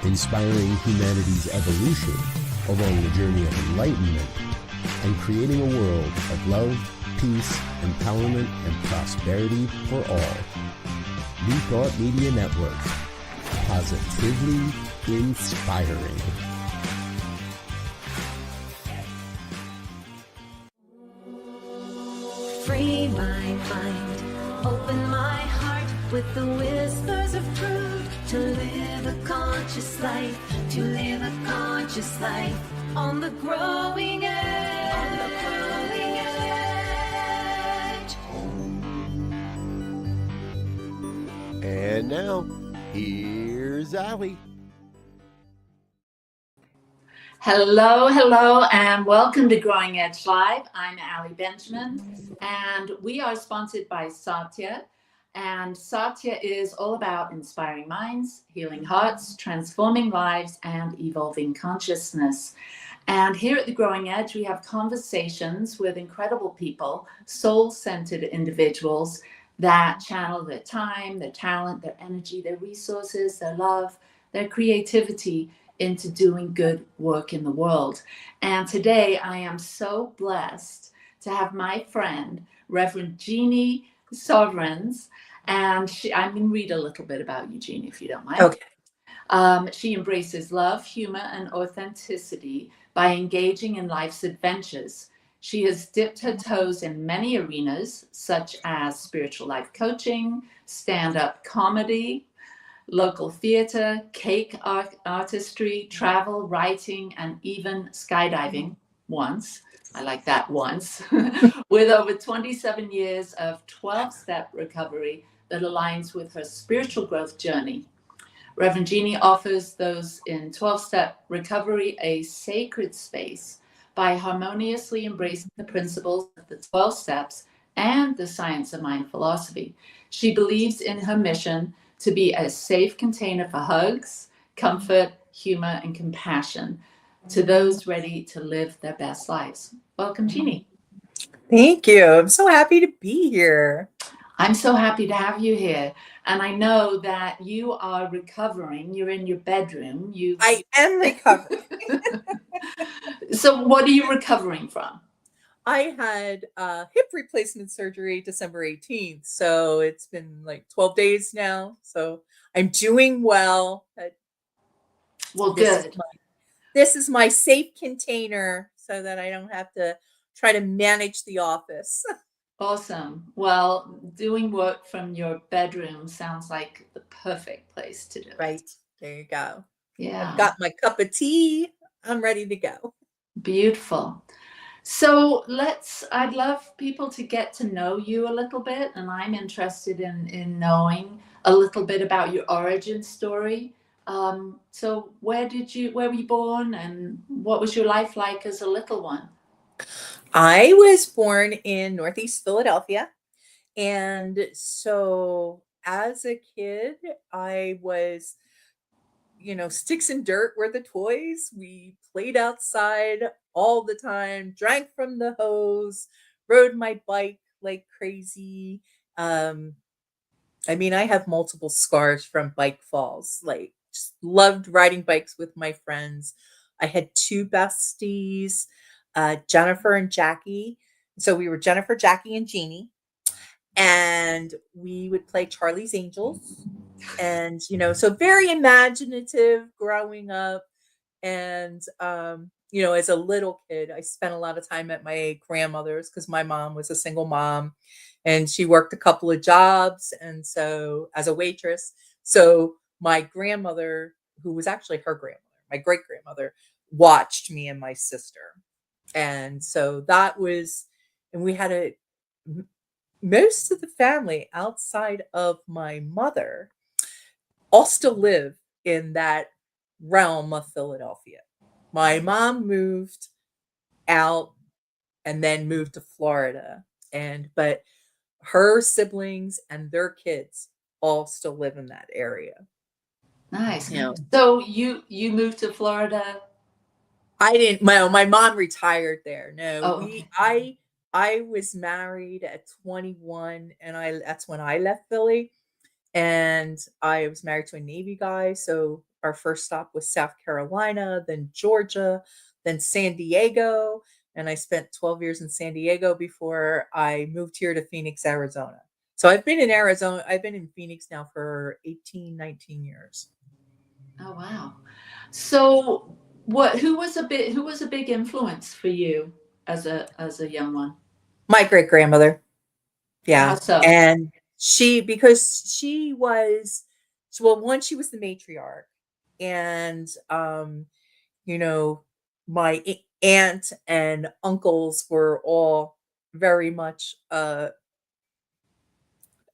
inspiring humanity's evolution along the journey of enlightenment and creating a world of love, peace, empowerment, and prosperity for all. New Thought Media Network. Positively inspiring. Free my mind, open my heart with the whispers of truth. To live a conscious life, to live a conscious life on the growing edge. On the growing edge. And now, here's Allie. Hello, and welcome to Growing Edge Live. I'm Allie Benjamin, and we are sponsored by Satya. And Satya is all about inspiring minds, healing hearts, transforming lives, and evolving consciousness. And here at the Growing Edge, we have conversations with incredible people, soul-centered individuals that channel their time, their talent, their energy, their resources, their love, their creativity into doing good work in the world. And today I am so blessed to have my friend, Reverend Jeannie Sovereigns. And I'm going to read a little bit about you, Jeannie, if you don't mind. Okay. She embraces love, humor, and authenticity by engaging in life's adventures. She has dipped her toes in many arenas, such as spiritual life coaching, stand-up comedy, local theater, cake artistry, travel, writing, and even skydiving once. I like that once. With over 27 years of 12-step recovery that aligns with her spiritual growth journey. Reverend Jeannie offers those in 12-step recovery a sacred space by harmoniously embracing the principles of the 12 steps and the science of mind philosophy. She believes in her mission to be a safe container for hugs, comfort, humor, and compassion to those ready to live their best lives. Welcome, Jeannie. Thank you. I'm so happy to be here. I'm so happy to have you here. And I know that you are recovering. You're in your bedroom. I am recovering. So what are you recovering from? I had hip replacement surgery December 18th. So it's been like 12 days now. So I'm doing well. Well, good. This is my safe container so that I don't have to try to manage the office. Awesome. Well, doing work from your bedroom sounds like the perfect place to do it. Right. There you go. Yeah. I've got my cup of tea. I'm ready to go. Beautiful. So I'd love people to get to know you a little bit, and I'm interested in knowing a little bit about your origin story. So where were you born, and what was your life like as a little one? I was born in Northeast Philadelphia. And so as a kid, I was, sticks and dirt were the toys. We played outside all the time, drank from the hose, rode my bike like crazy. I have multiple scars from bike falls, like just loved riding bikes with my friends. I had two besties, Jennifer and Jackie. So we were Jennifer, Jackie, and Jeannie. And we would play Charlie's Angels. And, so very imaginative growing up. And, as a little kid, I spent a lot of time at my grandmother's because my mom was a single mom and she worked a couple of jobs. And so as a waitress, so my grandmother, who was actually her grandmother, my great grandmother, watched me and my sister. And so and we had most of the family outside of my mother all still live in that realm of Philadelphia. My mom moved out and then moved to Florida, but her siblings and their kids all still live in that area. Nice. So you moved to Florida? I didn't. My mom retired there. No, okay. I was married at 21, and that's when I left Philly, and I was married to a Navy guy. So our first stop was South Carolina, then Georgia, then San Diego. And I spent 12 years in San Diego before I moved here to Phoenix, Arizona. So I've been in Arizona. I've been in Phoenix now for 18, 19 years. Oh wow. So who was a big influence for you as a young one? My great grandmother. How Yeah. so? And because she was, so, well, one, she was the matriarch. And, you know, my aunt and uncles were all very much, I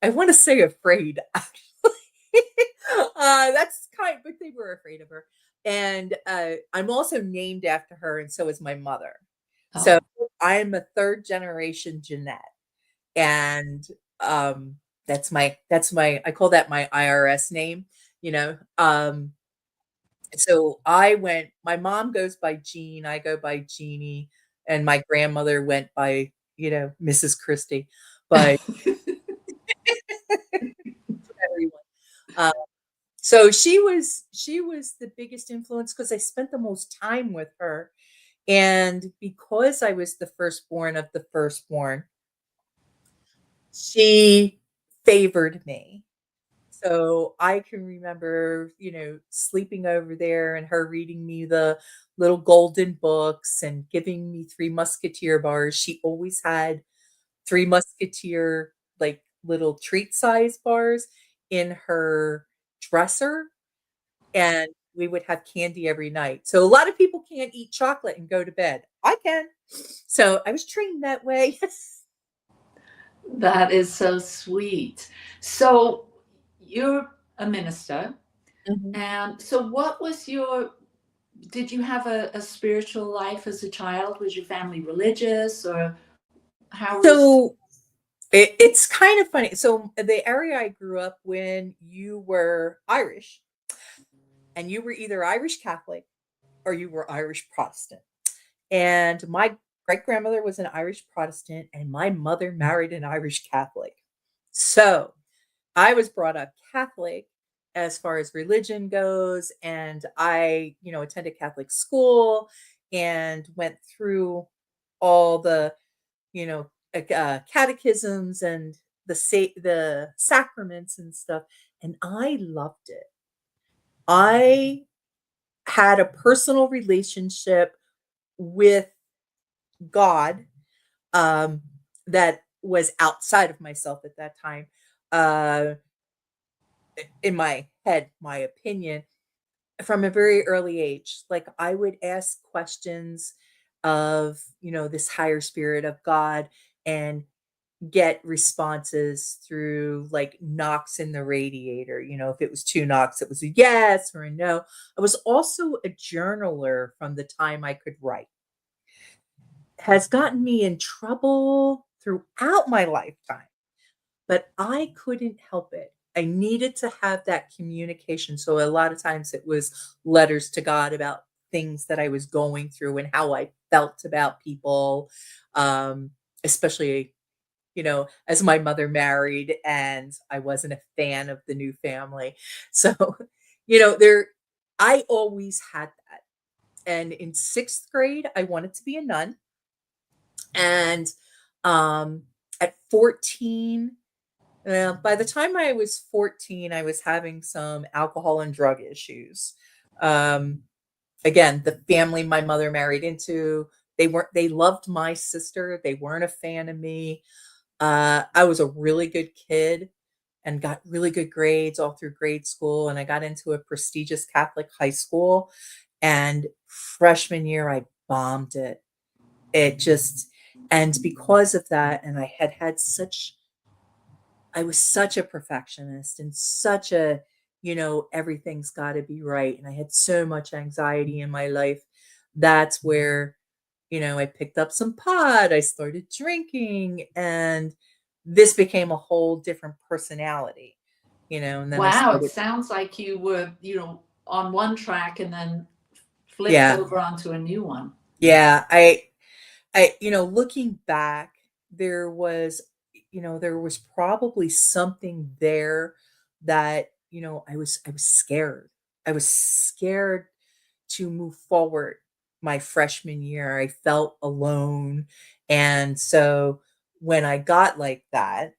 want to say afraid, actually. That's kind, but they were afraid of her. And I'm also named after her, and so is my mother. So Oh, I'm a third generation Jeanette, and um, that's my I call that my IRS name. You know, so I went. My mom goes by Jean. I go by Jeannie, and my grandmother went by Mrs. Christie. But everyone. Um, so she was the biggest influence because I spent the most time with her, and because I was the firstborn of the firstborn, she favored me. So I can remember, sleeping over there and her reading me the little golden books and giving me Three Musketeer bars. She always had Three Musketeer, like, little treat size bars in her dresser, and we would have candy every night. So a lot of people can't eat chocolate and go to bed. I can. So I was trained that way. that is so sweet. So you're a minister, Mhm. and so what was your did you have a spiritual life as a child? Was your family religious, or how was So it's kind of funny. So the area I grew up when you were Irish, and you were either Irish Catholic or you were Irish Protestant. And my great grandmother was an Irish Protestant, and my mother married an Irish Catholic. So I was brought up Catholic as far as religion goes, and I, attended Catholic school and went through all the, catechisms and the sacraments and stuff, and I loved it. I had a personal relationship with God, um, that was outside of myself at that time. Uh, in my head, my opinion, from a very early age. Like, I would ask questions of, this higher spirit of God, and get responses through, like, knocks in the radiator. If it was 2 knocks, it was a yes or a no. I was also a journaler from the time I could write. Has gotten me in trouble throughout my lifetime, but I couldn't help it. I needed to have that communication. So a lot of times it was letters to God about things that I was going through and how I felt about people, especially, as my mother married and I wasn't a fan of the new family. So, there, I always had that. And in 6th grade, I wanted to be a nun. And at 14, by the time I was 14, I was having some alcohol and drug issues. Um, Again, the family my mother married into, they loved my sister. They weren't a fan of me. I was a really good kid and got really good grades all through grade school. And I got into a prestigious Catholic high school. And freshman year, I bombed it. It just, and because of that, and I was such a perfectionist and such a, everything's got to be right. And I had so much anxiety in my life. That's where, I picked up some pot, I started drinking, and this became a whole different personality, and then I wow, it started, sounds like you were, on one track and then flipped yeah, over onto a new one. yeah. Looking back, there was probably something there that, I was scared. I was scared to move forward my freshman year. I felt alone. And so when I got like that,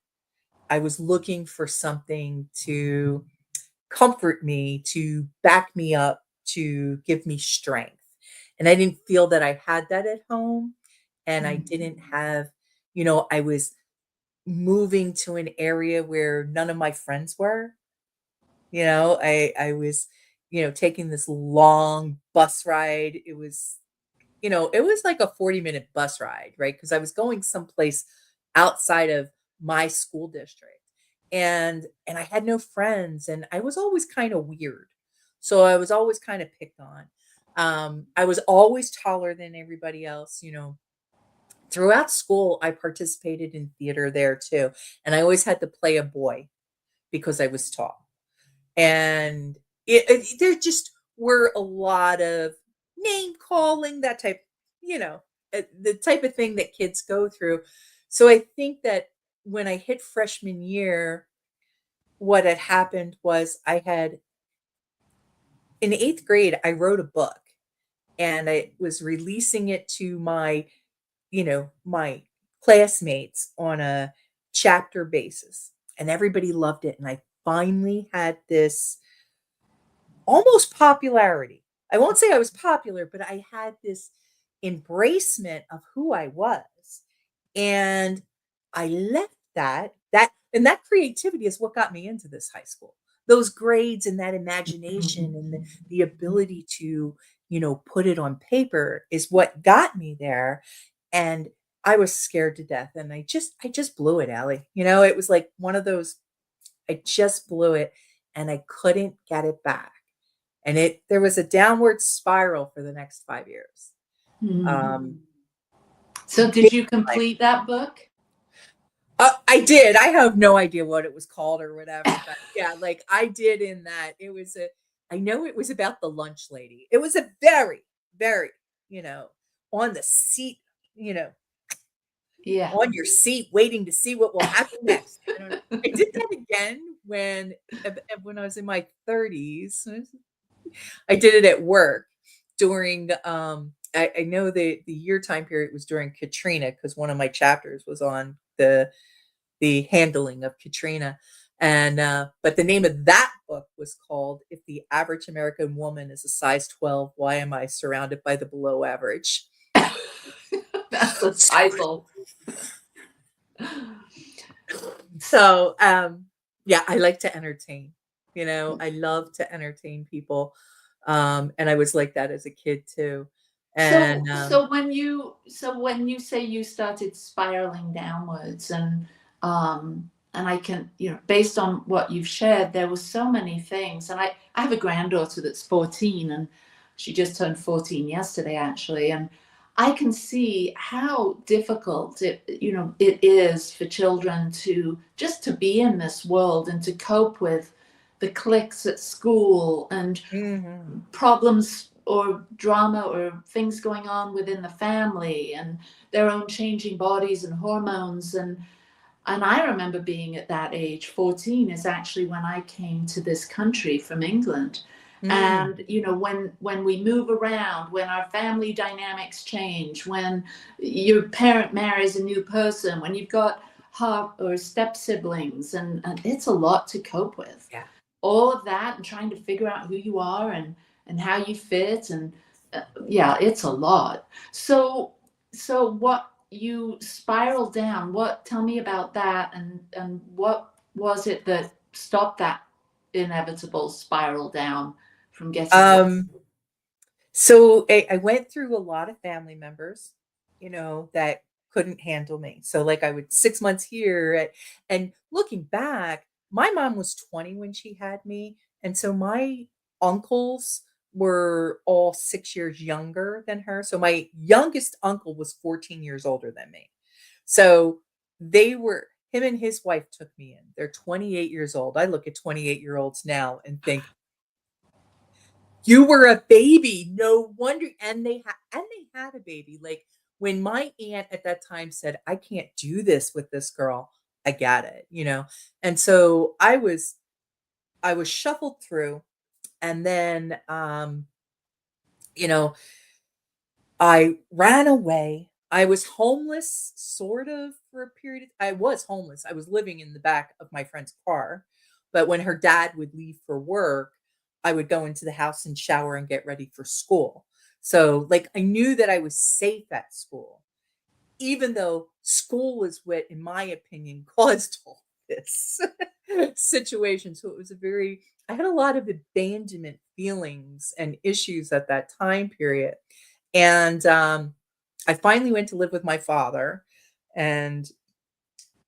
I was looking for something to comfort me, to back me up, to give me strength. And I didn't feel that I had that at home. And I didn't have, I was moving to an area where none of my friends were. I was, taking this long bus ride. It was like a 40-minute bus ride, right? Because I was going someplace outside of my school district. And I had no friends, and I was always kind of weird. So I was always kind of picked on. I was always taller than everybody else. Throughout school, I participated in theater there too. And I always had to play a boy because I was tall. And there just were a lot of name calling, that type, the type of thing that kids go through. So I think that when I hit freshman year, what had happened was in eighth grade, I wrote a book, and I was releasing it to my classmates on a chapter basis, and everybody loved it. And I finally had this almost popularity. I won't say I was popular, but I had this embracement of who I was. And I left and that creativity is what got me into this high school. Those grades and that imagination and the ability to, put it on paper is what got me there. And I was scared to death. And I just blew it, Allie. It was like one of those, I just blew it, and I couldn't get it back. And there was a downward spiral for the next 5 years. So did you complete that book? I did. I have no idea what it was called or whatever, but yeah, like I did in that. I know it was about the lunch lady. It was a very, very, on the seat, Yeah. on your seat, waiting to see what will happen next. I don't know. I did that again when I was in my 30s. I did it at work during I know the year time period was during Katrina, because one of my chapters was on the handling of Katrina. And but the name of that book was called "If the Average American Woman is a Size 12, Why Am I Surrounded by the Below Average?" That's the title. So yeah, I like to entertain. I love to entertain people. And I was like that as a kid too. And so when you say you started spiraling downwards, and I can, based on what you've shared, there were so many things. And I have a granddaughter that's 14, and she just turned 14 yesterday, actually. And I can see how difficult it is for children to be in this world and to cope with the cliques at school and problems or drama or things going on within the family and their own changing bodies and hormones. And I remember being at that age. 14 is actually when I came to this country from England. And when we move around, when our family dynamics change, when your parent marries a new person, when you've got half or step siblings, and it's a lot to cope with. Yeah. All of that, and trying to figure out who you are and how you fit, and yeah, it's a lot. So what, you spiral down, tell me about that, and what was it that stopped that inevitable spiral down from getting so I went through a lot of family members, that couldn't handle me. So like I would 6 months here, and looking back, my mom was 20 when she had me. And so my uncles were all 6 years younger than her. So my youngest uncle was 14 years older than me. So him and his wife took me in. They're 28 years old. I look at 28-year-olds now and think, you were a baby. No wonder. And they had a baby. Like when my aunt at that time said, I can't do this with this girl, I got it, And so I was shuffled through, And then, you know, I ran away. I was homeless sort of for a period. I was homeless. I was living in the back of my friend's car. But when her dad would leave for work, I would go into the house and shower and get ready for school. So, like, I knew that I was safe at school, even though school was what, in my opinion, caused all this situation. So it was I had a lot of abandonment feelings and issues at that time period. And I finally went to live with my father and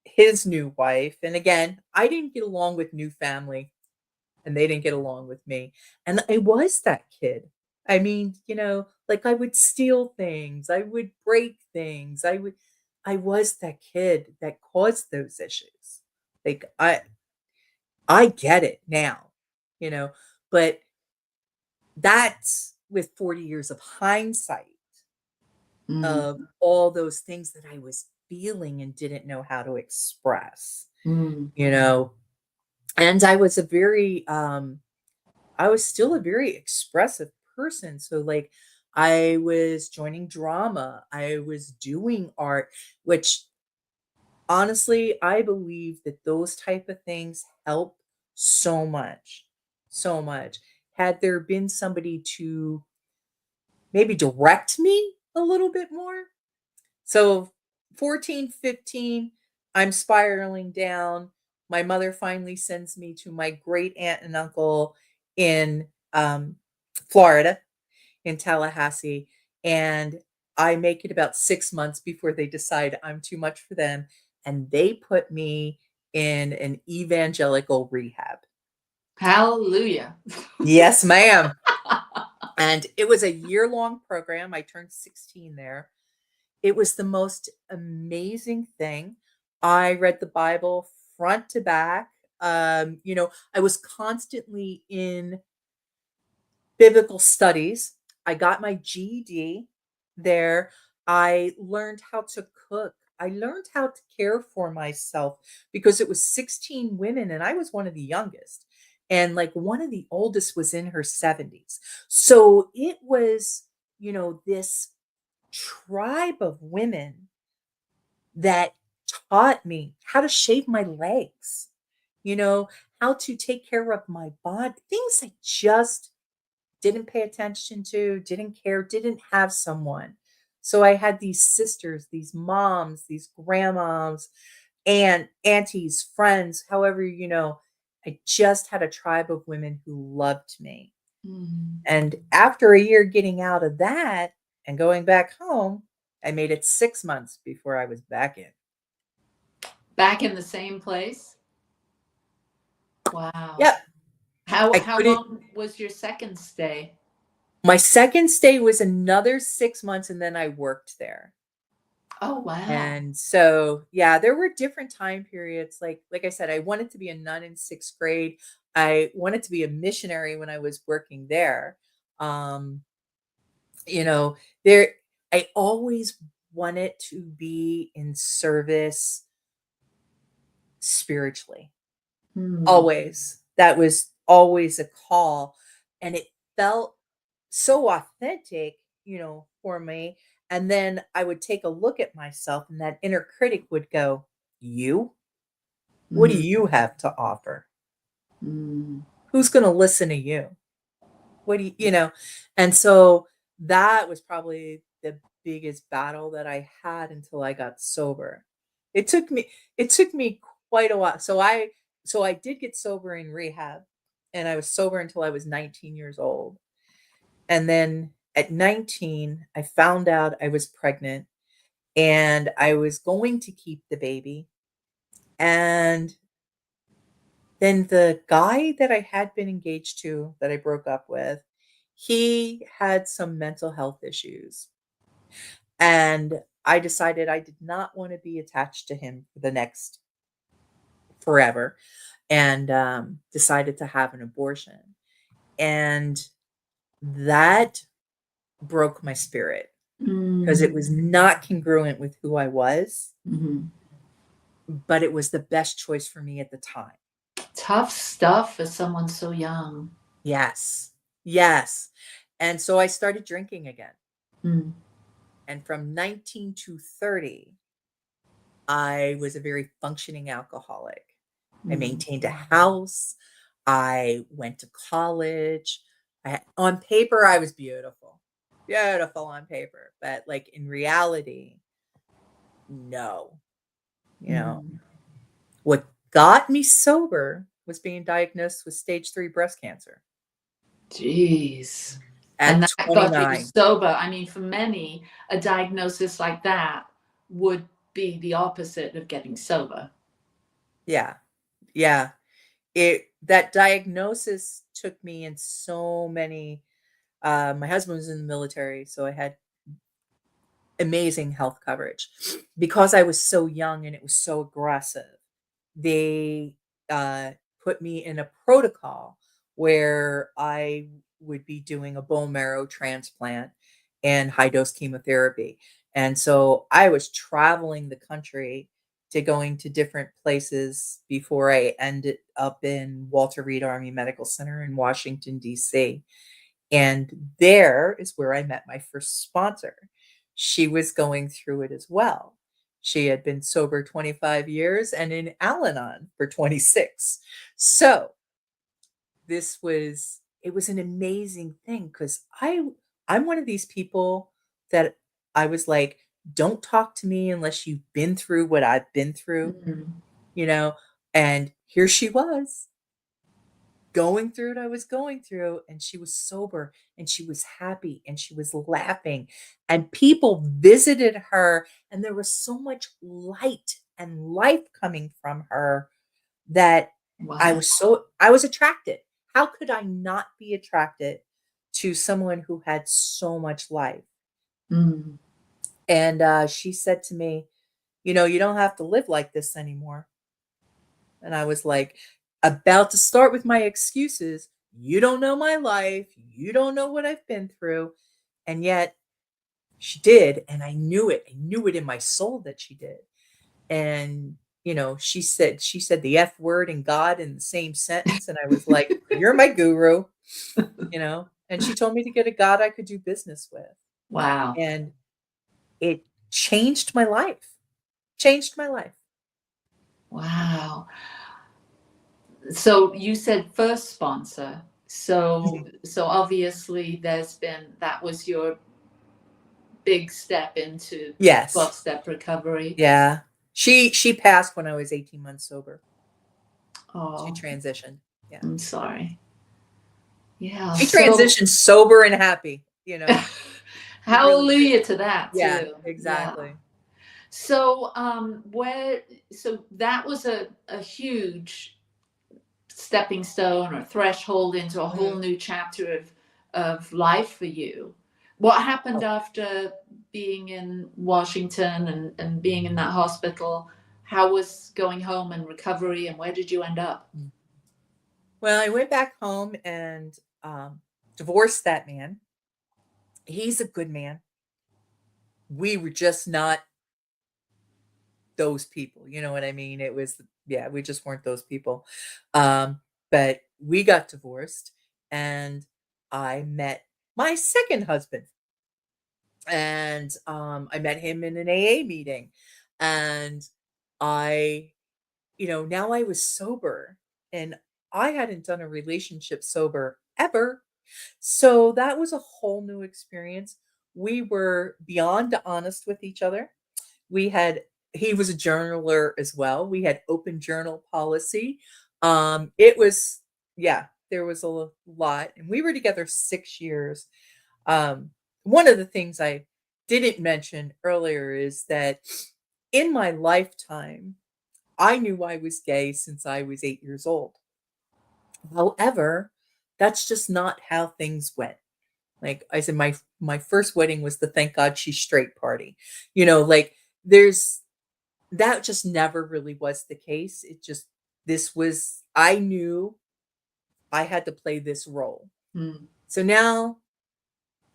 his new wife. And again, I didn't get along with new family and they didn't get along with me. And I was that kid. I mean, like I would steal things, I would break things. I was that kid that caused those issues. Like I get it now, you know, but that's with 40 years of hindsight Mm, of all those things that I was feeling and didn't know how to express, mm, you know. And I was still a very expressive person. So like I was joining drama, I was doing art, which honestly, I believe that those type of things help so much. So much. Had there been somebody to maybe direct me a little bit more. So 14, 15, I'm spiraling down. My mother finally sends me to my great aunt and uncle in Florida, in Tallahassee. And I make it about 6 months before they decide I'm too much for them. And they put me in an evangelical rehab. hallelujah. Yes, ma'am. And it was a year-long program. I turned 16 there. It was the most amazing thing. I read the Bible front to back. I was constantly in biblical studies. I got my GED there. I learned how to cook. I learned how to care for myself because it was 16 women and I was one of the youngest. And like one of the oldest was in her 70s. So it was, this tribe of women that taught me how to shave my legs, you know, how to take care of my body, things I just didn't pay attention to, didn't care, didn't have someone. So I had these sisters, these moms, these grandmoms, aunties, friends, however, I just had a tribe of women who loved me. Mm. And after a year getting out of that and going back home, I made it 6 months before I was back in. Back in the same place? Wow. Yep. I How couldn't long was your second stay? My second stay was another 6 months, and then I worked there. Oh, wow. And so, yeah, there were different time periods. Like I said, I wanted to be a nun in 6th grade. I wanted to be a missionary when I was working there. Um, you know, there I always wanted to be in service spiritually. Mm. Always. That was always a call, and it felt so authentic, for me, and then I would take a look at myself, and that inner critic would go, "You? What do Mm. you have to offer? Mm. Who's gonna listen to you? What do you" And so, that was probably the biggest battle that I had until I got sober. It took me quite a while. So I did get sober in rehab, and I was sober until I was 19 years old. And then at 19, I found out I was pregnant and I was going to keep the baby. And then the guy that I had been engaged to, that I broke up with, he had some mental health issues. And I decided I did not want to be attached to him for the next forever, and decided to have an abortion. And that broke my spirit because it Mm. was not congruent with who I was, Mhm. but it was the best choice for me at the time. Tough stuff for someone so young. Yes. Yes. And so I started drinking again. Mm. And from 19 to 30, I was a very functioning alcoholic. I Mm. maintained a house. I went to college. On paper, I was beautiful. Beautiful on paper. But like in reality, no. You know, Mm. what got me sober was being diagnosed with stage 3 breast cancer Jeez. And at that got you 29. sober. I mean, for many, a diagnosis like that would be the opposite of getting sober. Yeah. Yeah. That diagnosis took me in so many my husband was in the military, so I had amazing health coverage. Because I was so young and it was so aggressive, they uh, put me in a protocol where I would be doing a bone marrow transplant and high dose chemotherapy. And so I was traveling the country to going to different places before I ended up in Walter Reed Army Medical Center in Washington, D.C. And there is where I met my first sponsor. She was going through it as well. She had been sober 25 years and in Al-Anon for 26. So it was an amazing thing because I'm one of these people that I was like, don't talk to me unless you've been through what I've been through, Mm. you know? And here she was going through what I was going through, and she was sober, and she was happy, and she was laughing, and people visited her, and there was so much light and life coming from her that Wow. I was attracted. How could I not be attracted to someone who had so much life? Mm. And, she said to me, "You don't have to live like this anymore." And I was like, about to start with my excuses. You don't know my life. You don't know what I've been through. And yet she did. And I knew it. I knew it in my soul that she did. And, she said the F word and God in the same sentence. And I was like, you're my guru. And she told me to get a God I could do business with. Wow. And it changed my life. Changed my life. Wow. So you said first sponsor. So Mhm. so obviously that was your big step into Yes. 12-step recovery. Yeah. She passed when I was 18 months sober. She Oh, transitioned. Yeah. I'm sorry. Yeah. She So transitioned sober and happy. She really did. hallelujah to that Yeah, too. Yeah. exactly. So where so that was a huge stepping stone or threshold into a whole Mhm. new chapter of life for you. What happened Oh, after being in Washington and being in that hospital? How was going home and recovery, and where did you end up? mm. Well, I went back home and, divorced that man. He's a good man. We were just not those people, you know what I mean? It was yeah, we just weren't those people. But we got divorced, and I met my second husband. And, I met him in an AA meeting, and I now I was sober, and I hadn't done a relationship sober ever. So that was a whole new experience. We were beyond honest with each other. We had he was a journaler as well. We had open journal policy. It was yeah, there was a lot, and we were together 6 years. One of the things I didn't mention earlier is that in my lifetime, I knew I was gay since I was 8 years old. However, that's just not how things went. Like I said, my first wedding was the thank God she's straight party. Like there's that just never really was the case. This was I knew I had to play this role. Mm. So now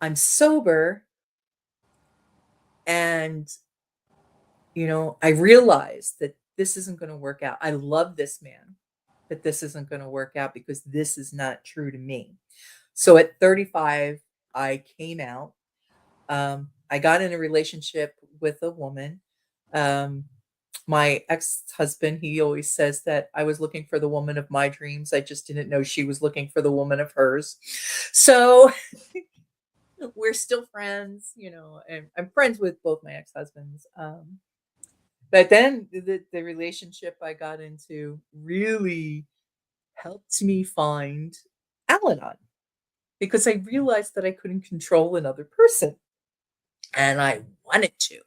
I'm sober and I realized that this isn't going to work out. I love this man. but this isn't going to work out because this is not true to me. So at 35, I came out. I got in a relationship with a woman. My ex-husband, he always says that I was looking for the woman of my dreams. I just didn't know she was looking for the woman of hers. So we're still friends, and I'm friends with both my ex-husbands. But then the relationship I got into really helped me find Al-Anon because I realized that I couldn't control another person. And I wanted to.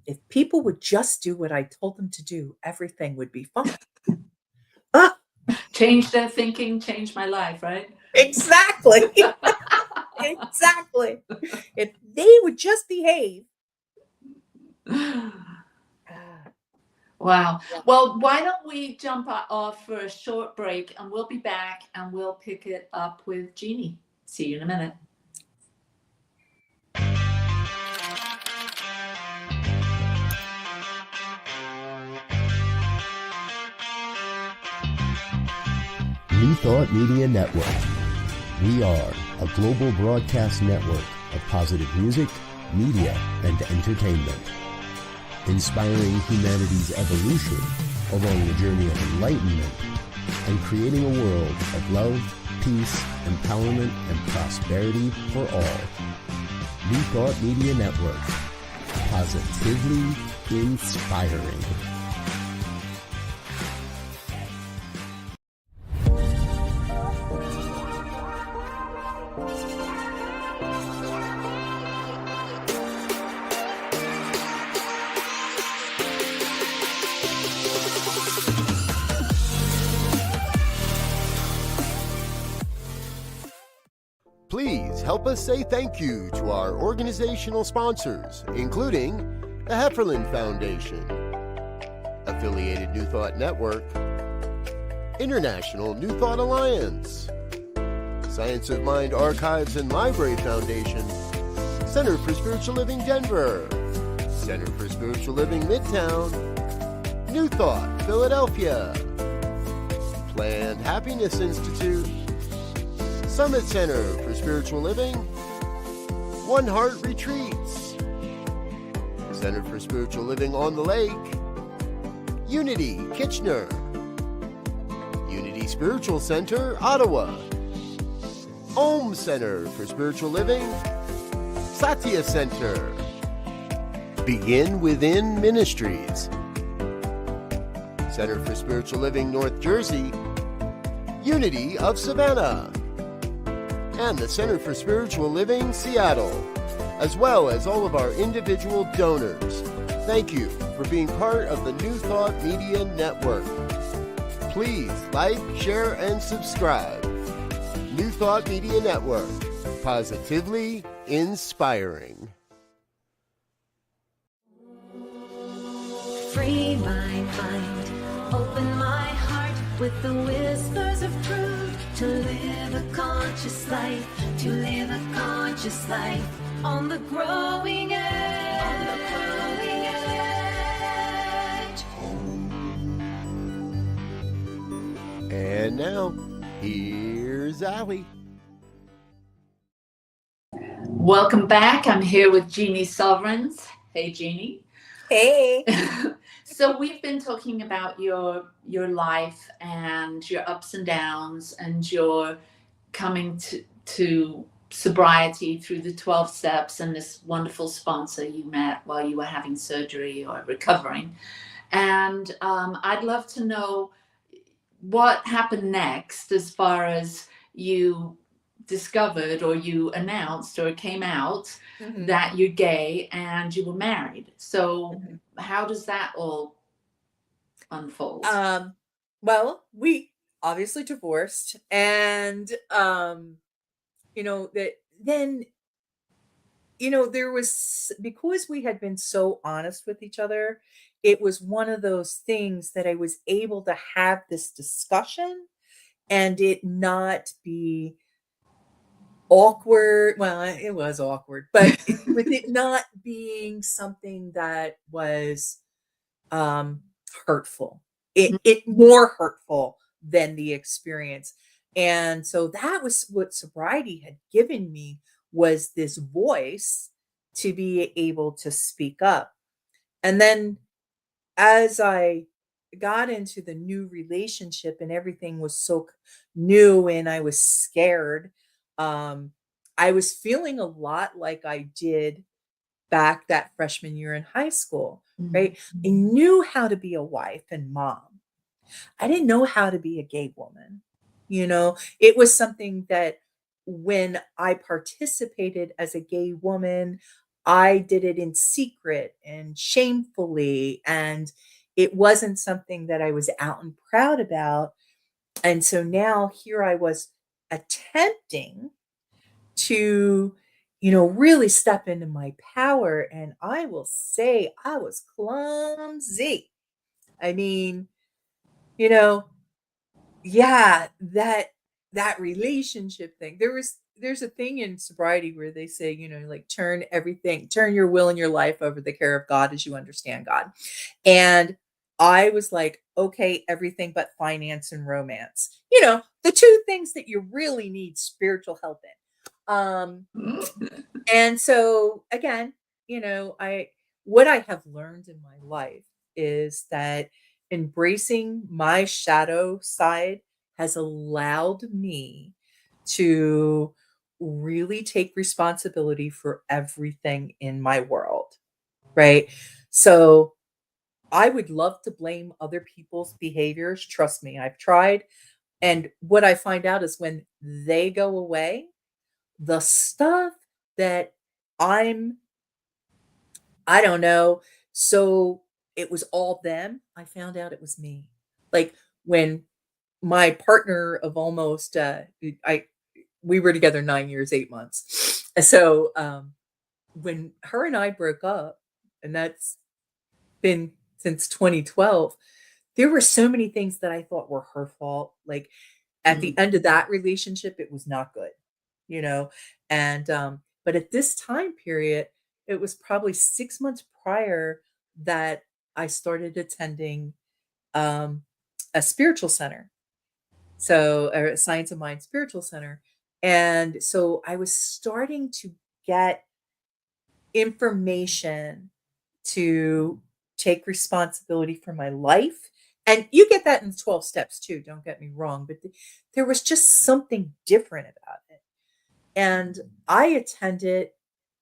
If people would just do what I told them to do, everything would be fine. Change their thinking, change my life, right? Exactly. Exactly. If they would just behave. Wow. Well, why don't we jump off for a short break and we'll be back and we'll pick it up with Jeannie. See you in a minute. New Thought Media Network. We are a global broadcast network of positive music, media, and entertainment, inspiring humanity's evolution along the journey of enlightenment and creating a world of love, peace, empowerment, and prosperity for all. New Thought Media Network. Positively inspiring. Please help us say thank you to our organizational sponsors, including the Hefferland Foundation, Affiliated New Thought Network, International New Thought Alliance, Science of Mind Archives and Library Foundation, Center for Spiritual Living Denver, Center for Spiritual Living Midtown, New Thought Philadelphia, Planned Happiness Institute, Summit Center for Spiritual Living, One Heart Retreats, Center for Spiritual Living on the Lake, Unity Kitchener, Unity Spiritual Center, Ottawa, Om Center for Spiritual Living, Satya Center, Begin Within Ministries, Center for Spiritual Living North Jersey, Unity of Savannah, and the Center for Spiritual Living Seattle, as well as all of our individual donors. Thank you for being part of the New Thought Media Network. Please like, share, and subscribe. New Thought Media Network, positively inspiring. Free my mind, open my heart with the whispers of truth. To live a conscious life, to live a conscious life on the growing edge. On the growing edge. And now, here's Allie. Welcome back. I'm here with Jeannie Sovereigns. Hey, Jeannie. Hey. So we've been talking about your life and your ups and downs and your coming to sobriety through the 12 steps and this wonderful sponsor you met while you were having surgery or recovering. And I'd love to know what happened next as far as you discovered or you announced or it came out that you're gay and you were married. So how does that all unfold? Well, we obviously divorced, and there was, because we had been so honest with each other, it was one of those things that I was able to have this discussion and it not be awkward. Well, it was awkward, but with it not being something that was hurtful. it more hurtful than the experience. And so that was what sobriety had given me, was this voice to be able to speak up. And then as I got into the new relationship and everything was so new and I was scared, um, I was feeling a lot like I did back that freshman year in high school, Mhm. right? I knew how to be a wife and mom. I didn't know how to be a gay woman. It was something that when I participated as a gay woman, I did it in secret and shamefully. And it wasn't something that I was out and proud about. And so now here I was attempting to, really step into my power. And I will say I was clumsy. I mean, you know, yeah, that relationship thing. There's a thing in sobriety where they say, like turn your will and your life over the care of God as you understand God. And I was like, okay, everything but finance and romance. The two things that you really need spiritual help in. And so again, I what I have learned in my life is that embracing my shadow side has allowed me to really take responsibility for everything in my world, right? So I would love to blame other people's behaviors. Trust me, I've tried. And what I find out is when they go away, the stuff that I'm I don't know. So it was all them. I found out it was me. Like when my partner of almost I we were together 9 years, 8 months. So when her and I broke up, and that's been since 2012, there were so many things that I thought were her fault. Like at the end of that relationship, it was not good, you know? And, but at this time period, it was probably 6 months prior that I started attending, um, a spiritual center. So, a Science of Mind Spiritual Center. And so I was starting to get information to take responsibility for my life. And you get that in 12 steps too, don't get me wrong, but there was just something different about it. And I attended,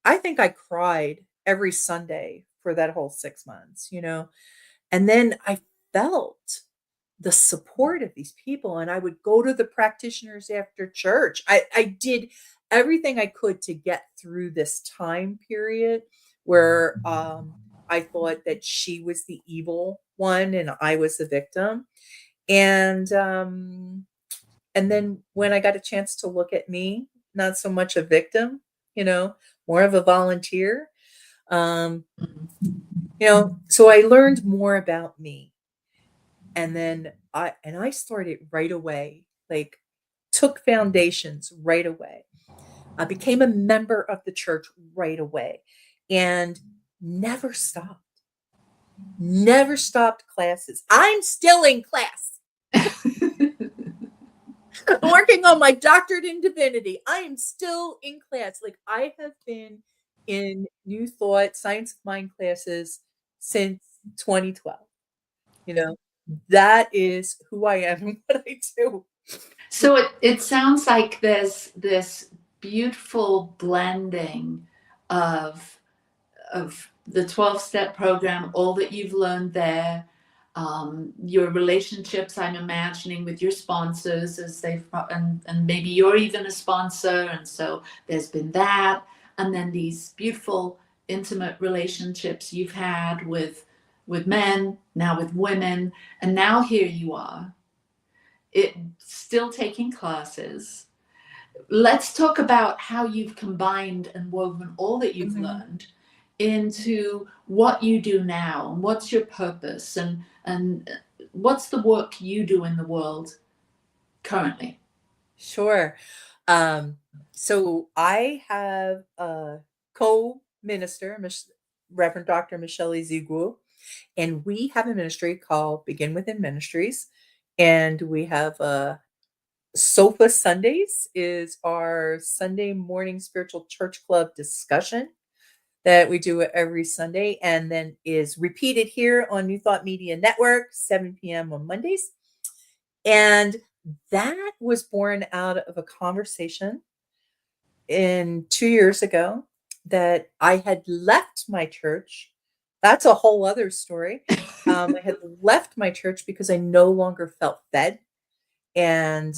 I think I cried every Sunday for that whole 6 months. And then I felt the support of these people, and I would go to the practitioners after church. I did everything I could to get through this time period where I thought that she was the evil one and I was the victim. And then when I got a chance to look at me, not so much a victim, you know, more of a volunteer. Um, so I learned more about me. And then I started right away, like took foundations right away. I became a member of the church right away and never stopped. Never stopped classes. I'm still in class. I'm working on my doctorate in divinity. I am still in class. Like I have been in New Thought, Science of Mind classes since 2012. You know, that is who I am and what I do. So it sounds like there's this beautiful blending of the 12-step program, all that you've learned there, your relationships, I'm imagining, with your sponsors as and maybe you're even a sponsor. And so there's been that. And then these beautiful, intimate relationships you've had with men, now with women. And now here you are, still taking classes. Let's talk about how you've combined and woven all that you've learned into what you do now, and what's your purpose, and what's the work you do in the world currently. Sure. So I have a co-minister, Reverend Dr. Michelle Eziguo, And we have a ministry called Begin Within Ministries. And we have Sofa Sundays is our Sunday morning spiritual church club discussion that we do every Sunday, and then is repeated here on New Thought Media Network, 7 p.m. on Mondays. And that was born out of a conversation 2 years ago that I had left my church. That's a whole other story. I had left my church because I no longer felt fed. And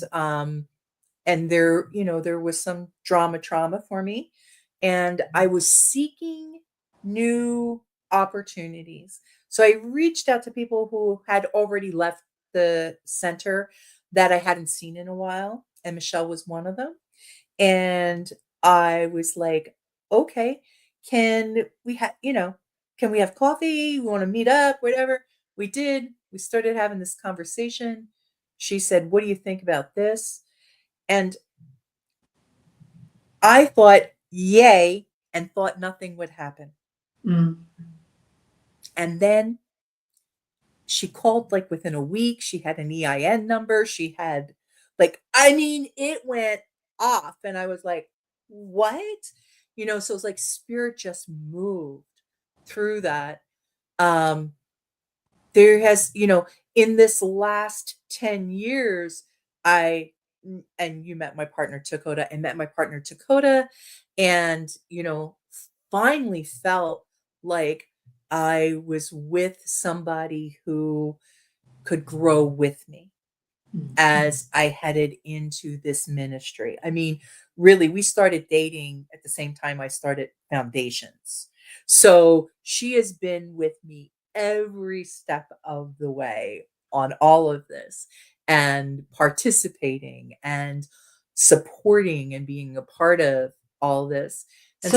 there, there was some trauma for me. And I was seeking new opportunities. So I reached out to people who had already left the center that I hadn't seen in a while. And Michelle was one of them. And I was like, okay, can we have coffee? We want to meet up, whatever. We did. We started having this conversation. She said, what do you think about this? And I thought, yay, and thought nothing would happen. Mm. And then she called like within a week. She had an EIN number. She had it went off. And I was like, what? So it's like spirit just moved through that. There has, in this last 10 years, and you met my partner Dakota, and finally felt like I was with somebody who could grow with me as I headed into this ministry. I mean, really, we started dating at the same time I started Foundations. So she has been with me every step of the way on all of this, and participating and supporting and being a part of all this. And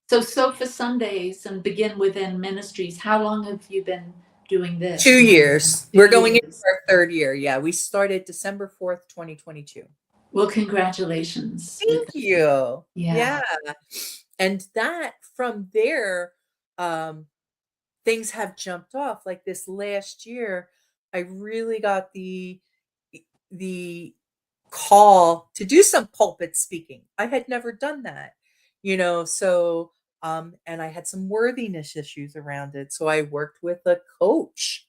so Sofa Sundays and Begin Within Ministries, how long have you been doing this? 2 years. We're going into our third year. Yeah, we started December 4th, 2022. Well, congratulations. Thank you. Yeah. And that from there, things have jumped off. Like this last year, I really got the call to do some pulpit speaking. I had never done that, so and I had some worthiness issues around it. So I worked with a coach.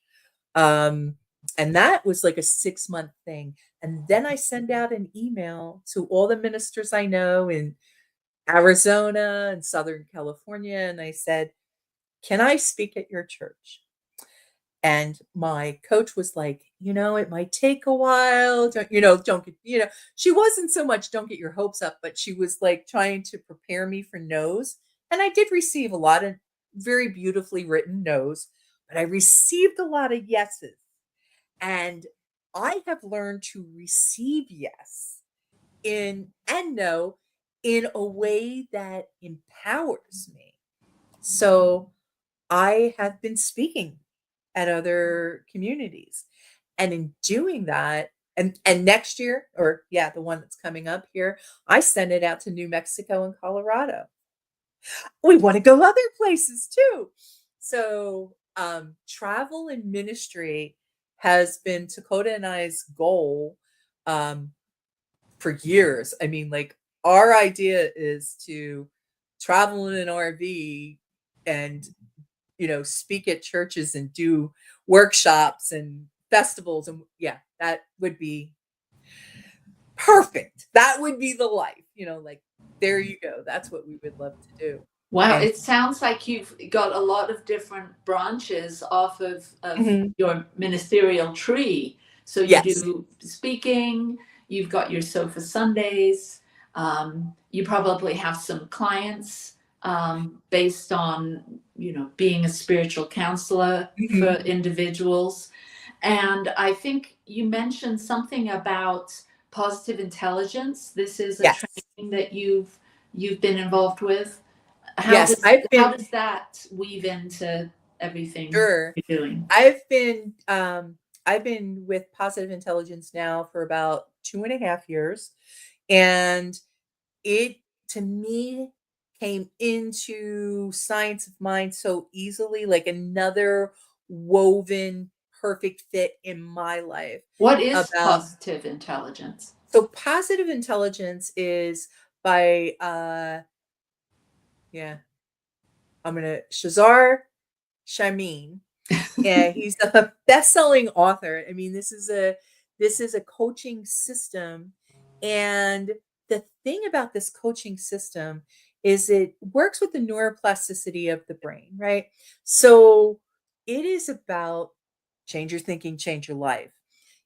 And that was like a 6-month thing. And then I send out an email to all the ministers I know in Arizona and Southern California. And I said, can I speak at your church? And my coach was like, it might take a while. She wasn't so much, don't get your hopes up, but she was like trying to prepare me for no's. And I did receive a lot of very beautifully written no's, but I received a lot of yeses. And I have learned to receive yes and no in a way that empowers me. So I have been speaking at other communities. And in doing that, and next year, the one that's coming up here, I send it out to New Mexico and Colorado. We want to go other places too. So travel and ministry has been Dakota and I's goal for years. I mean, like, our idea is to travel in an RV and speak at churches and do workshops and festivals. And that would be perfect. That would be the life, there you go. That's what we would love to do. Wow. It sounds like you've got a lot of different branches off of your ministerial tree. So you do speaking, you've got your Sofa Sundays. You probably have some clients based on, being a spiritual counselor for individuals. And I think you mentioned something about positive intelligence. This is a training that you've been involved with. How does that weave into everything you're doing? I've been with positive intelligence now for about 2.5 years. And it, to me, came into Science of Mind so easily, like another woven perfect fit in my life What is about positive intelligence? so positive intelligence is by yeah, I'm gonna Shazar Shamin. Yeah, he's a best-selling author. I mean, this is a coaching system, and the thing about this coaching system is it works with the neuroplasticity of the brain, right? So it is about change your thinking, change your life.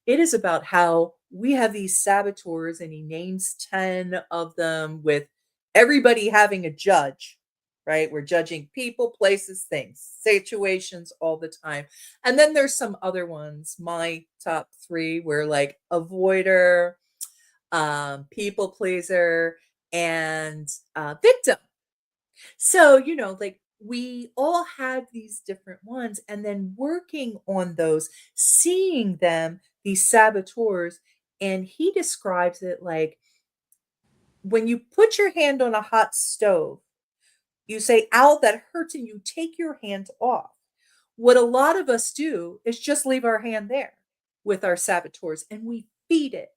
It is about how we have these saboteurs, and he names 10 of them with everybody having a judge, right? We're judging people, places, things, situations all the time. And then there's some other ones. My top 3 were like avoider, people pleaser, and victim. So, like we all have these different ones, and then working on those, seeing them, these saboteurs. And he describes it like when you put your hand on a hot stove, you say, ow, that hurts, and you take your hand off. What a lot of us do is just leave our hand there with our saboteurs and we feed it.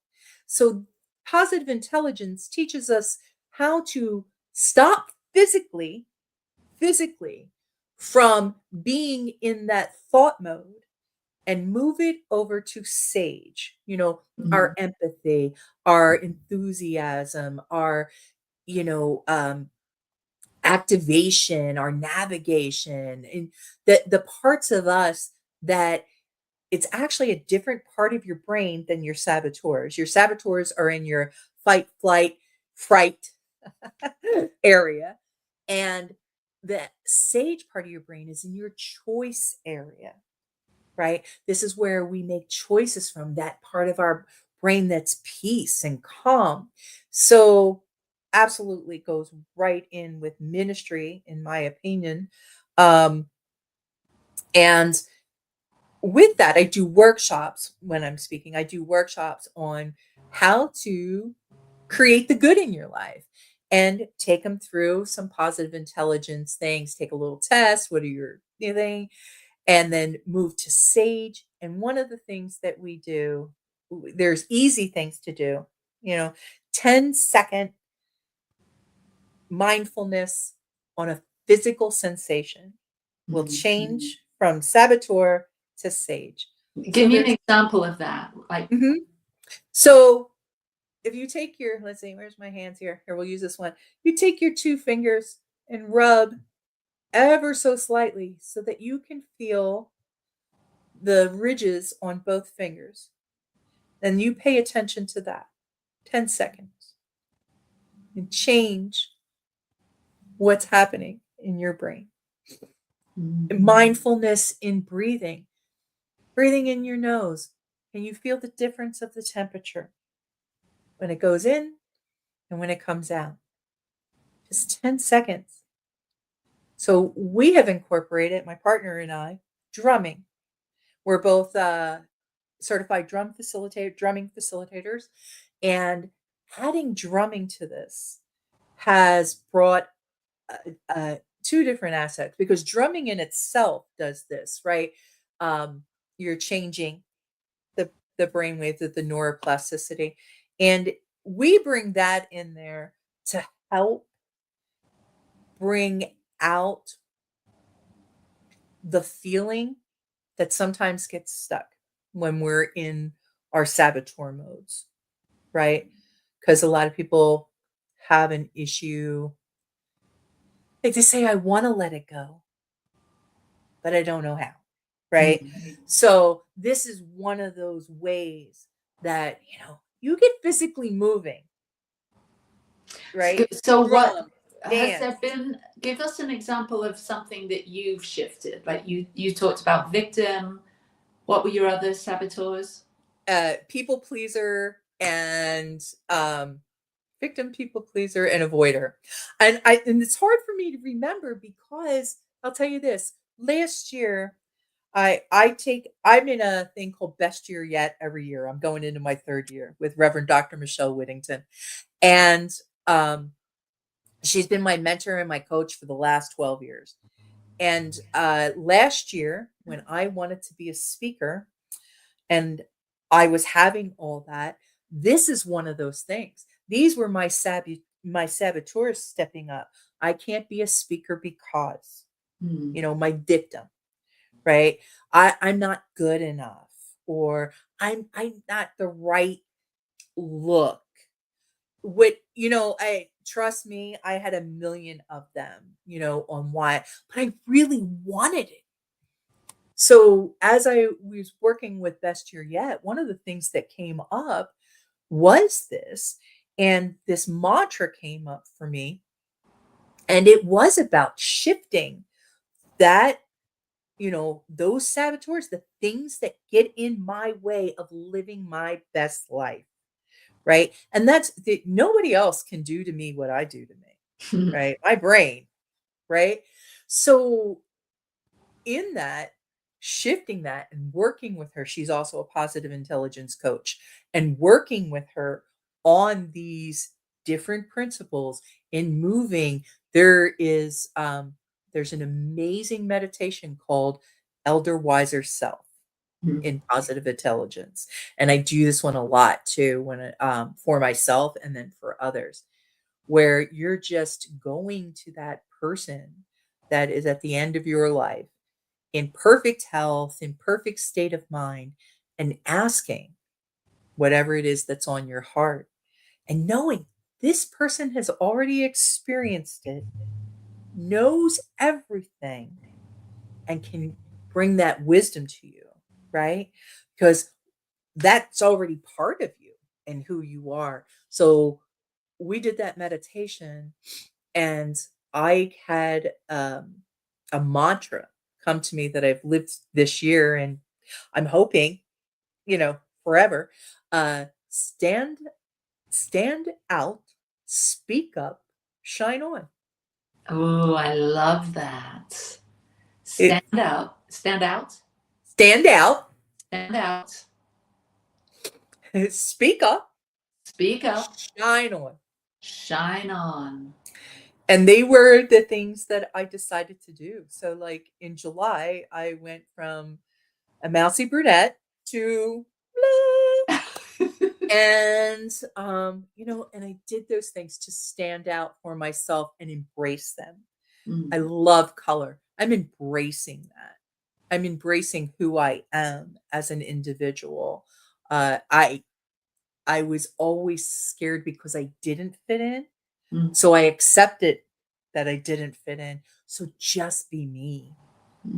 So, positive intelligence teaches us how to stop physically from being in that thought mode and move it over to sage, our empathy, our enthusiasm, our, you know, um, activation, our navigation, and the parts of us that it's actually a different part of your brain than your saboteurs. Your saboteurs are in your fight, flight, fright area. And the sage part of your brain is in your choice area, right? This is where we make choices from, that part of our brain that's peace and calm. So, absolutely goes right in with ministry, in my opinion. Um, and with that, I do workshops when I'm speaking. I do workshops on how to create the good in your life and take them through some positive intelligence things. Take a little test. What are your thing? And then move to sage. And one of the things that we do, there's easy things to do, 10-second mindfulness on a physical sensation will change from saboteur to sage. Give So me an there's example of that. Like, Mhm. So if you take your, let's see, where's my hands here? Here, we'll use this one. You take your 2 fingers and rub ever so slightly so that you can feel the ridges on both fingers. And you pay attention to that. 10 seconds. And change what's happening in your brain. Mindfulness in breathing. Breathing in your nose. Can you feel the difference of the temperature when it goes in and when it comes out? Just 10 seconds. So we have incorporated, my partner and I, drumming. We're both certified drumming facilitators, and adding drumming to this has brought 2 different aspects, because drumming in itself does this, right? You're changing the brainwaves of the neuroplasticity, and we bring that in there to help bring out the feeling that sometimes gets stuck when we're in our saboteur modes, right? Because a lot of people have an issue. Like they say, I want to let it go, but I don't know how, right? So this is one of those ways that, you get physically moving, right? So what Drum, has dance. there been? Give us an example of something that you've shifted. Like you talked about victim. What were your other saboteurs? People pleaser and victim, people pleaser, and avoider. And it's hard for me to remember, because I'll tell you this. Last year, I'm in a thing called Best Year Yet every year. I'm going into my 3rd year with Reverend Dr. Michelle Whittington. And She's been my mentor and my coach for the last 12 years. And last year, when I wanted to be a speaker and I was having all that, this is one of those things. These were my saboteurs stepping up. I can't be a speaker because, Mm. my dictum, right? I'm not good enough, or I'm not the right look. I trust me, I had a million of them, on why, but I really wanted it. So as I was working with Best Year Yet, one of the things that came up was this, and this mantra came up for me, and it was about shifting that, those saboteurs, the things that get in my way of living my best life, right? And nobody else can do to me what I do to me, right? My brain, right? So in that, shifting that and working with her, she's also a positive intelligence coach, and working with her on these different principles in moving, there's an amazing meditation called Elder Wiser Self Mm. in positive intelligence. And I do this one a lot too, for myself and then for others, where you're just going to that person that is at the end of your life in perfect health, in perfect state of mind, and asking whatever it is that's on your heart, and knowing this person has already experienced it, knows everything, and can bring that wisdom to you, right? Because that's already part of you and who you are. So we did that meditation, and I had a mantra come to me that I've lived this year, and I'm hoping, forever. Stand, stand out, speak up, shine on. Oh, I love that. It Stand out, stand out, stand out, stand out, speak up, speak up, shine on. shine on. And they were the things that I decided to do. So, like in July, I went from a mousy brunette to and and I did those things to stand out for myself and embrace them. I Mm. love color. I'm embracing that. I'm embracing who I am as an individual. I was always scared because I didn't fit in. Mm. So I accepted that I didn't fit in. So just be me.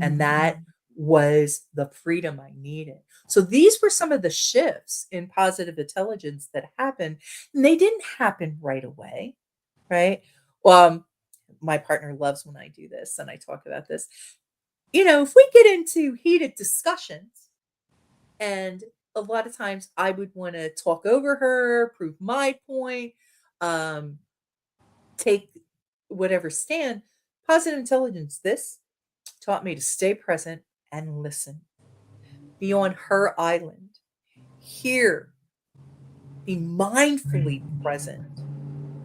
And that was the freedom I needed. So these were some of the shifts in positive intelligence that happened. And they didn't happen right away, right? Um, my partner loves when I do this and I talk about this. If we get into heated discussions, and a lot of times I would want to talk over her, prove my point, um, take whatever stand. Positive intelligence, this taught me to stay present and listen. Be on her island. Hear. Be mindfully present.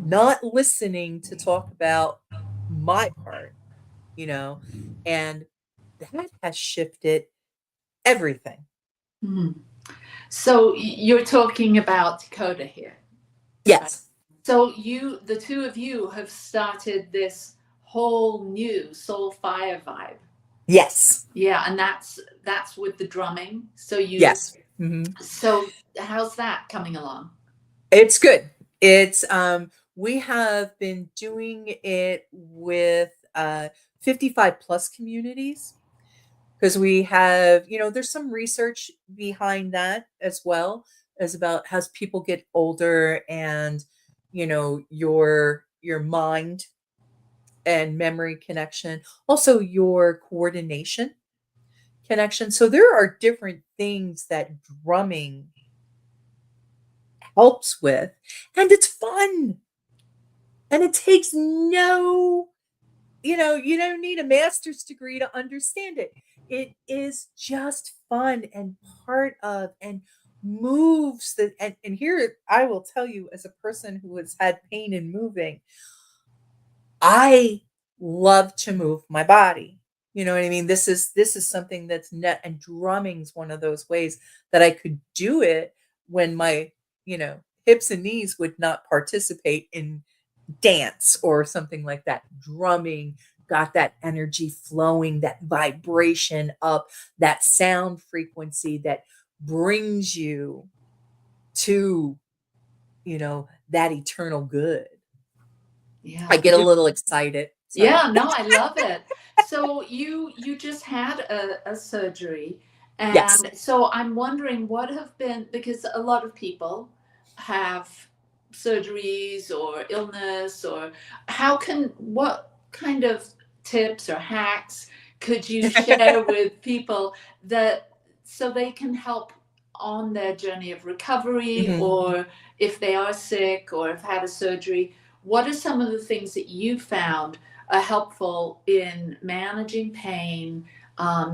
Not listening to talk about my part, you know, and that has shifted everything. Mm. So you're talking about Dakota here. Right? Yes. So the two of you have started this whole new soul fire vibe. Yes. Yeah, and that's with the drumming. Yes. Mhm. So how's that coming along? It's good. It's we have been doing it with 55 plus communities, because we have, there's some research behind that as well, as about as people get older, and your mind and memory connection, also your coordination connection. So there are different things that drumming helps with, and it's fun. And it takes you don't need a master's degree to understand it. It is just fun and part of, and moves and here I will tell you, as a person who has had pain in moving, I love to move my body. You know what I mean? This is something that's net, and drumming's one of those ways that I could do it when my, hips and knees would not participate in dance or something like that. Drumming got that energy flowing, that vibration up, that sound frequency that brings you to, that eternal good. I Yeah. get a little excited. Sorry. Yeah, no, I love it. So you just had a surgery, Yes. and so I'm wondering what have been, because a lot of people have surgeries or illness, or what kind of tips or hacks could you share with people that so they can help on their journey of recovery, Mhm. or if they are sick or have had a surgery, what are some of the things that you found are helpful in managing pain,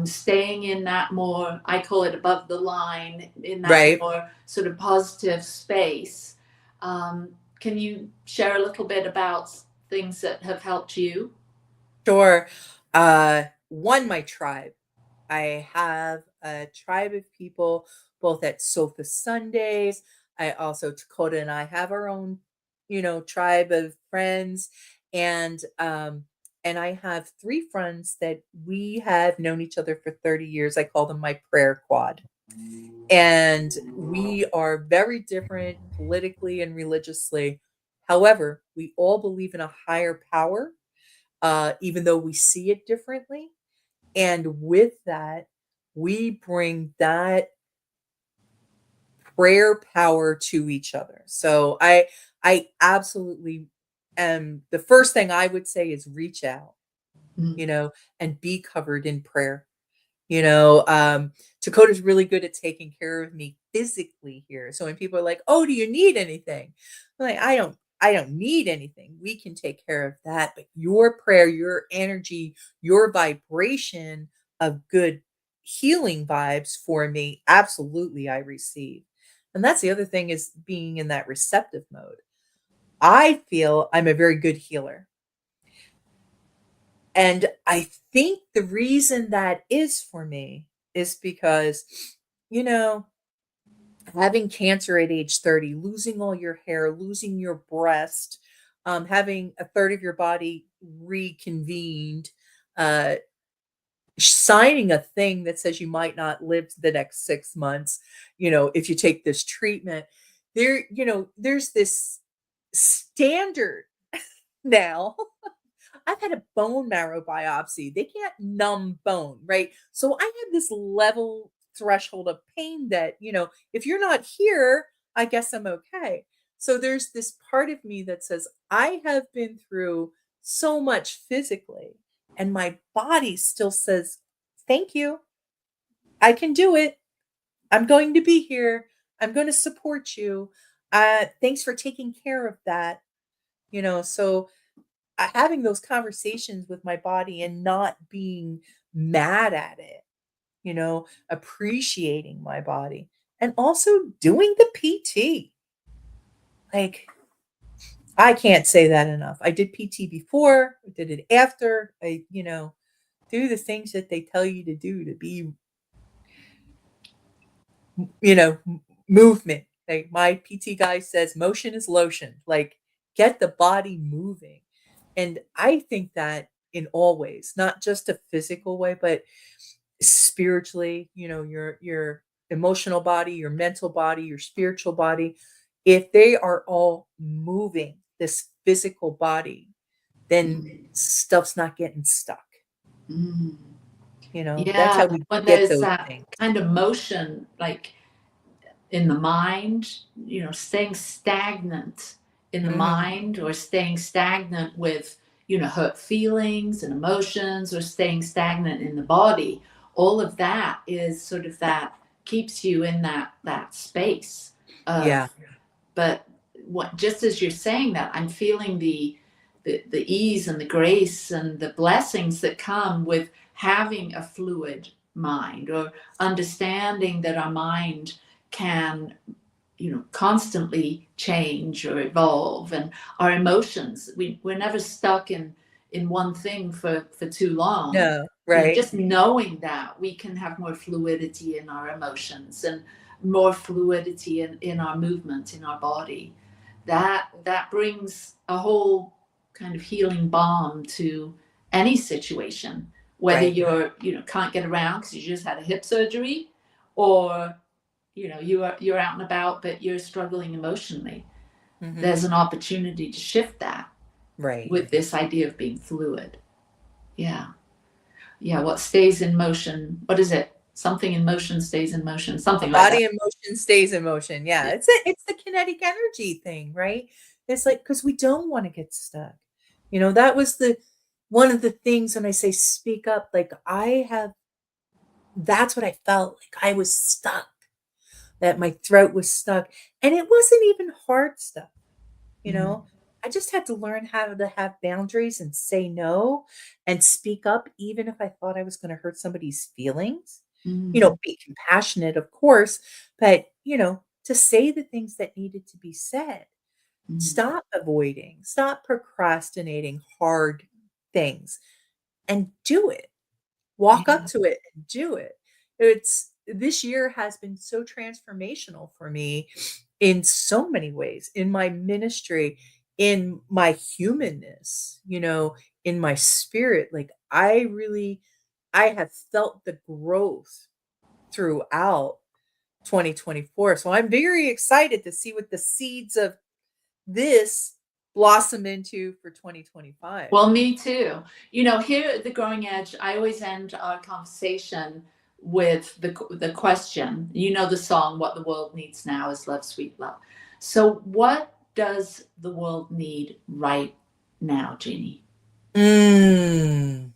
staying in that more, I call it above the line, in that Right. more sort of positive space? Can you share a little bit about things that have helped you? Sure. One, my tribe. I have a tribe of people both at Sofa Sundays. I also Dakota and I have our own, tribe of friends. And I have three friends that we have known each other for 30 years. I call them my prayer quad. And we are very different politically and religiously. However, we all believe in a higher power, even though we see it differently. And with that, we bring that prayer power to each other. So I absolutely am, the first thing I would say is reach out, Mm. and be covered in prayer. You know, Dakota's really good at taking care of me physically here. So when people are like, "Oh, do you need anything?" I'm like, I don't need anything. We can take care of that. But your prayer, your energy, your vibration of good healing vibes for me, absolutely I receive. And that's the other thing, is being in that receptive mode. I feel I'm a very good healer. And I think the reason that is for me is because, you know, having cancer at age 30, losing all your hair, losing your breast, having a third of your body reconvened, uh, signing a thing that says you might not live to the next 6 months, if you take this treatment, there's this standard now. I've had a bone marrow biopsy. They can't numb bone, right? So I have this level threshold of pain that, if you're not here, I guess I'm okay. So there's this part of me that says, I have been through so much physically, and my body still says, thank you. I can do it. I'm going to be here. I'm going to support you. Thanks for taking care of that. So having those conversations with my body and not being mad at it, appreciating my body, and also doing the PT. Like, I can't say that enough. I did PT before, I did it after. Do the things that they tell you to do to be, movement. Like my PT guy says, motion is lotion. Like, get the body moving. And I think that in all ways, not just a physical way, but spiritually, your emotional body, your mental body, your spiritual body, if they are all moving this physical body, then stuff's not getting stuck. Mm. That's how Yeah, we when get there's those that things. kind of motion, like in the mind, staying stagnant in the Mhm. mind, or staying stagnant with, hurt feelings and emotions, or staying stagnant in the body. All of that is sort of that keeps you in that space of, Yeah. but what, just as you're saying that, I'm feeling the ease and the grace and the blessings that come with having a fluid mind, or understanding that our mind can constantly change or evolve, and our emotions, we're never stuck in one thing for too long. No, right. Just knowing that we can have more fluidity in our emotions and more fluidity in our movement in our body, that brings a whole kind of healing balm to any situation, whether Right. you're can't get around because you just had a hip surgery, or you're out and about but you're struggling emotionally. Mhm. There's an opportunity to shift that Right. with this idea of being fluid. Yeah. What stays in motion, what is it? Something in motion stays in motion, something like that. Body in motion stays in motion. Yeah, it's the kinetic energy thing, right? It's like, because we don't want to get stuck. That was one of the things when I say speak up, like that's what I felt like. I was stuck, that my throat was stuck. And it wasn't even hard stuff. Mhm. I just had to learn how to have boundaries and say no and speak up, even if I thought I was going to hurt somebody's feelings. Mhm. Be compassionate, of course, but, to say the things that needed to be said. Mhm. Stop avoiding, stop procrastinating hard things and do it. Walk up Yeah. to it and do it. This year has been so transformational for me in so many ways, in my ministry, in my humanness, in my spirit. Like I have felt the growth throughout 2024. So I'm very excited to see what the seeds of this blossom into for 2025. Well, me too. Here at the Growing Edge, I always end our conversation with the question. The song, "What the World Needs Now Is Love, Sweet Love." So, what does the world need right now, Jeannie? Mm.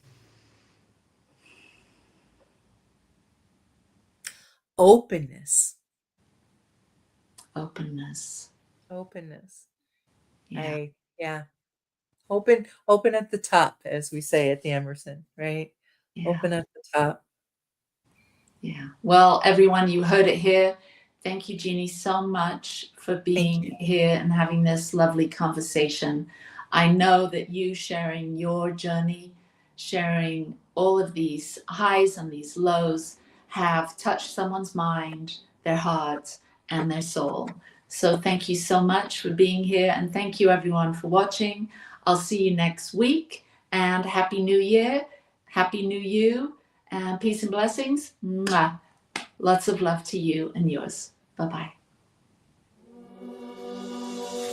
Openness. Openness. Openness. Yeah. Yeah. Open at the top, as we say at the Emerson, right? Yeah. Open at the top. Yeah. Well, everyone, you heard it here. Thank you, Jeannie, so much for Thank being you. here and having this lovely conversation. I know that you sharing your journey, sharing all of these highs and these lows, have touched someone's mind, their heart, and their soul. So thank you so much for being here, and thank you everyone for watching. I'll see you next week, and Happy New Year. Happy New You. And peace and blessings. Mwah. Lots of love to you and yours. Bye-bye.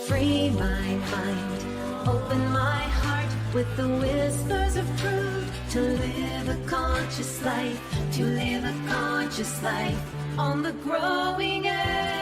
Free my mind, open my heart with the whispers of truth. To live a conscious life, to live a conscious life on the growing edge.